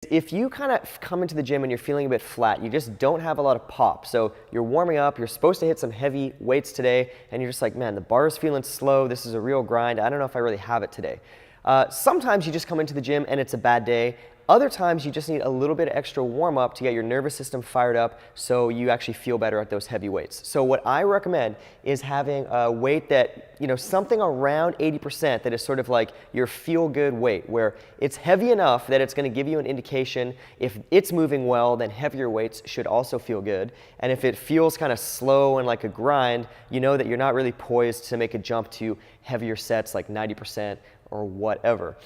If you kind of come into the gym and you're feeling a bit flat, you just don't have a lot of pop. So you're warming up, you're supposed to hit some heavy weights today, and you're just like, man, the bar is feeling slow, this is a real grind, I don't know if I really have it today. Sometimes you just come into the gym and it's a bad day. Other times you just need a little bit of extra warm up to get your nervous system fired up so you actually feel better at those heavy weights. So what I recommend is having a weight that, something around 80% that is sort of like your feel-good weight, where it's heavy enough that it's going to give you an indication if it's moving well, then heavier weights should also feel good. And if it feels kind of slow and like a grind, you know that you're not really poised to make a jump to heavier sets like 90% or whatever.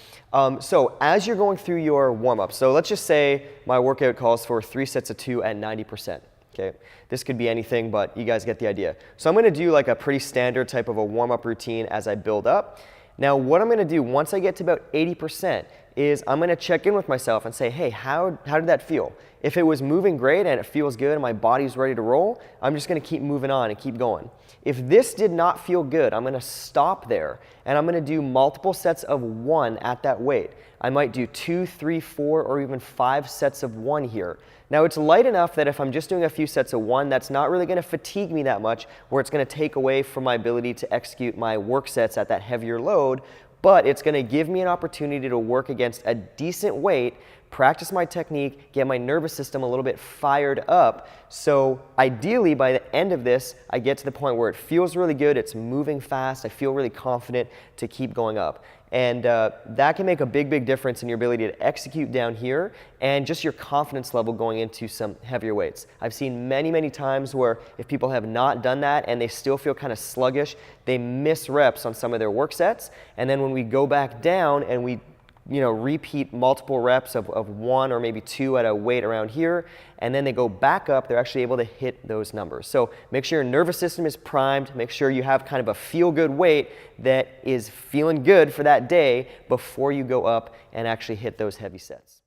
So as you're going through your warm-up, so let's just say my workout calls for 3 sets of 2 at 90%. Okay, this could be anything, but you guys get the idea. So I'm going to do like a pretty standard type of a warm-up routine as I build up. Now what I'm going to do once I get to about 80% is I'm going to check in with myself and say, hey, how did that feel? If it was moving great and it feels good and my body's ready to roll, I'm just going to keep moving on and keep going. If this did not feel good, I'm going to stop there and I'm going to do multiple sets of 1 at that weight. I might do 2, 3, 4, or even 5 sets of 1 here. Now it's light enough that if I'm just doing a few sets of 1, that's not really going to fatigue me that much, where it's going to take away from my ability to execute my work sets at that heavier load, but it's going to give me an opportunity to work against a decent weight, practice my technique, get my nervous system a little bit fired up. So ideally, by the end of this, I get to the point where it feels really good, it's moving fast, I feel really confident to keep going up. And that can make a big, big difference in your ability to execute down here and just your confidence level going into some heavier weights. I've seen many, many times where if people have not done that and they still feel kind of sluggish, they miss reps on some of their work sets. And then when we go back down and we repeat multiple reps of 1 or maybe 2 at a weight around here, and then they go back up, they're actually able to hit those numbers. So make sure your nervous system is primed, make sure you have kind of a feel-good weight that is feeling good for that day before you go up and actually hit those heavy sets.